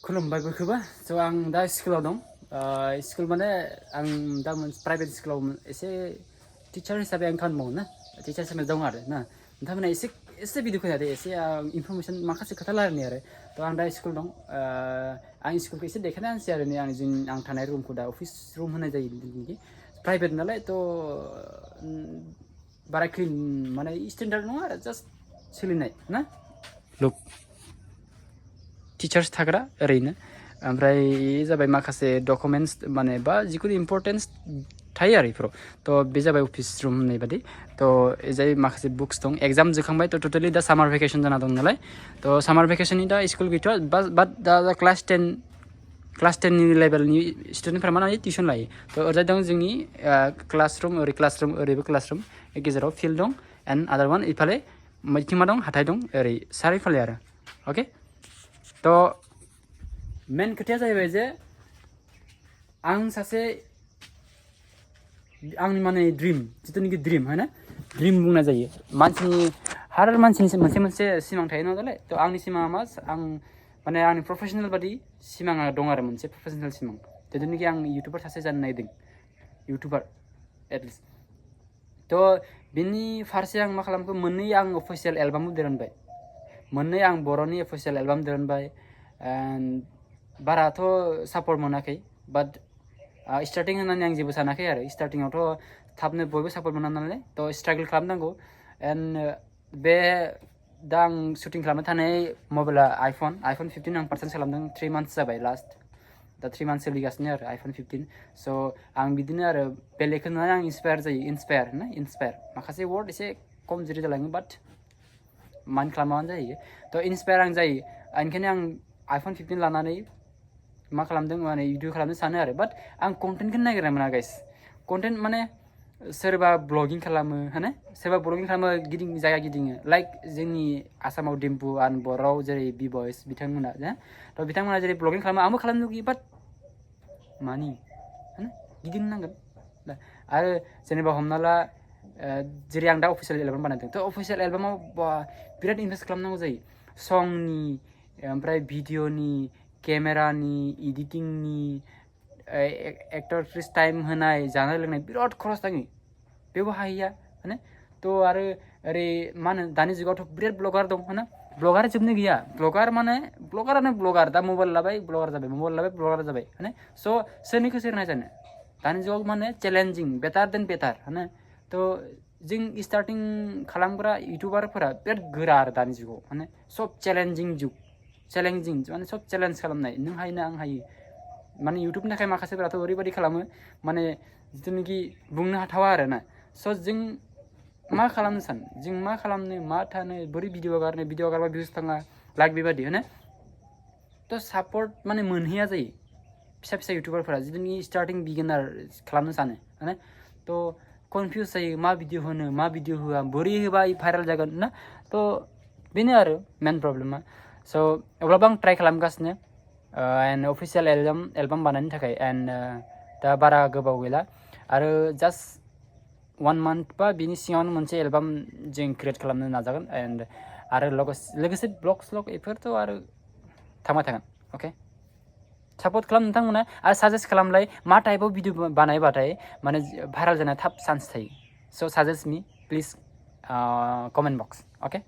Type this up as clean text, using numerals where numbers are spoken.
खुलुमबाय बयखौबो स' आं दा स्कुलाव दं स्कुल माने आं दा मोनसे प्राइभेट स्कुलाव एसे टिचार हिसाबै आं खामानि मावो ना टिचार हिसाबै दं आरो ना नोंथांमोना एसे भिडिअ खोनादो एसे इनफरमेसन माखासे खोथा रायलायनि आरो थ' आं दा स्कुल दं आं स्कुलखौ एसे देखायना होनोसै आरो नै आं थानाय रुमखौ दा अफिस रुम होनाय जायो बिदि प्राइभेट नालाय थ' बारा क्लिन माने स्टेन्डार्ड नङा आरो जास्ट सोलिनाय ना लुक टिचार्स थाग्रा ओरैनो ओमफ्राय जाबाय माखासे डकुमेन्ट्स माने बा जिखुनु इम्परटेन्स थायो आरो इफोराव थ' बे जाबाय अफिस रुम होननाय बादि थ' जाय माखासे बुक्स दं एग्जाम जोखांबाय थ' टटेलि दा सामार भेकेसन जाना दं नालाय थ' सामार भेकेसननि दा स्कुल गैथ'आ बाट दा क्लास 10 नि लेभेलनि स्टुडेन्टफ्रा मा लायो टिउसन लायो थ' ओरैजाय दं जोंनि क्लासरुम ओरैबो क्लासरुम गेजेराव फिल्ड दं एन्ड आदार वान इफाले मैथिं मा दं हाथाय दं ओरै सारिफाले आरो अके थ' मेन खोथाया जाहैबाय जे आं सासे आंनि माने ड्रिम जिथुनिखि ड्रिम है ना ड्रिम बुंनाय जायो मानसिनि हार मानसिनि मोनसे सिमां थायो नालाय थ' आंनि सिमाङा मा आं माने आंनि प्रफेसनेल बादि सिमाङा दं आरो मोनसे प्रफेसनेल सिमां जिथुनिखि आं इउटुबार सासे जानो नागिरदों इउटुबार एटलिस्ट थ' बिनि फारसे आं मा खालामखो मोननै आं अफिसियेल एलबामबो दिहुनबाय मोननै आं बर'नि अफिसियेल एलबाम दिहुनबाय बाराथ' सापर्ट मोनाखै बाट स्टार्टिं होननानै आं जेबो सानाखै आरो स्टार्टिङावथ' थाबनो बयबो सापर्ट मोना नालाय थ' स्ट्रागल खालामनांगौ एन्ड बे दा आं शुटिं खालामनो थानाय मबाइला आइफन 15 आं पार्चेस खालामदों 3 मान्थ्स जाबाय लास्ट दा 3 मान्थ्स सोलिगासिनो आरो आइफन 15 स' आं बिदिनो आरो बेलेगखौ नुनानै आं इन्सपायार माखासे वार्ड एसे खमजुरि जालाङो बाट माइन्ड खालामाबानो जायो थ' इन्सपायार आं जायो ओंखायनो आं आइफन 15 लानानै मा खालामदों माने भिडिअ खालामनो सानो आरो बाट आं कन्टेन्टखौनो नागिरना मोना गाइस कन्टेन्ट माने सोरबा ब्लगिं खालामो है सोरबा ब्लगिं खालामो जायगा गिदिङो लाइक जोंनि आसामाव डिम्पु आरो बर'आव जेरै बि बयस बिथांमोना थ' बिथांमोना जेरै ब्लगिं खालामो आंबो खालामनो लुगैयो बाट मानि गिदिंनांगोन आरो जेनेबा हमना ला जेरै आं दा अफिसियेल एलबाम बानायदों थ' अफिसियेल एलबामाव बिराद इनभेस्ट खालामनांगौ जायो संनि ओमफ्राय भिडिअनि केमेरानि इडिटिंनि एक्टर्स टाइम होनाय जानाय लोंनाय बिराद खरस थाङो बेबो हाहैया थ' आरो ओरै मा होनो दानि जुगावथ' बिराद ब्लगार दं ब्लगार जोबनो गैया ब्लगारानो ब्लगार दा मबाइल लाबाय ब्लगार जाबाय स' सोरनिखौ सोर नायजानो दानि जुगाव माने चेलेन्जिं बेटार देन बेटार थ' जों स्टार्टिं खालामग्रा इउटुबारफोरा बिराद गोरा आरो दानि जुगाव सब चेलेन्जिं माने सब चेलेन्ज खालामनाय नों हायो ना आं हायो माने इउटुबनि थाखाय माखासेफोराथ' ओरैबायदि खालामो माने जिथुनाखि बुंनो हाथावा आरो ना स' जों मा खालामनो सानो जों मा खालामनो मा थानो बोरै भिडिअ गारबा भिउस थाङा लाइक बेबायदि थ' सापर्ट माने मोनहैया जायो फिसा इउटुबारफोरा जिथुनाखि स्टार्टिं बिगिनार खालामनो सानो थ' कनफिउस जायो मा भिडिअ होनो मा भिडिअ होआ बोरै होबा भाइरेल जागोन ना थ' बेनो आरो मेन प्रब्लेमा स' अब्लाबो आं ट्राइ खालामगासिनो एन्ड अफिसियेल एलबाम बानायनो थाखाय एन्ड दा बारा गोबाव गैला आरो जास्ट 1 मान्थ बा बिनि सिङावनो मोनसे एलबाम जों क्रिएट खालामनो नाजागोन एन्ड आरो लोगोसे ब्लग्स बेफोरथ' आरो थांबाय थागोन अके सापर्ट खालाम नोंथांमोना आरो साजेस्ट खालामलाय मा टाइपआव भिडिअ बानायबाथाय माने भाइरेल जानाय थाब चान्स थायो स' suggest me please comment box okay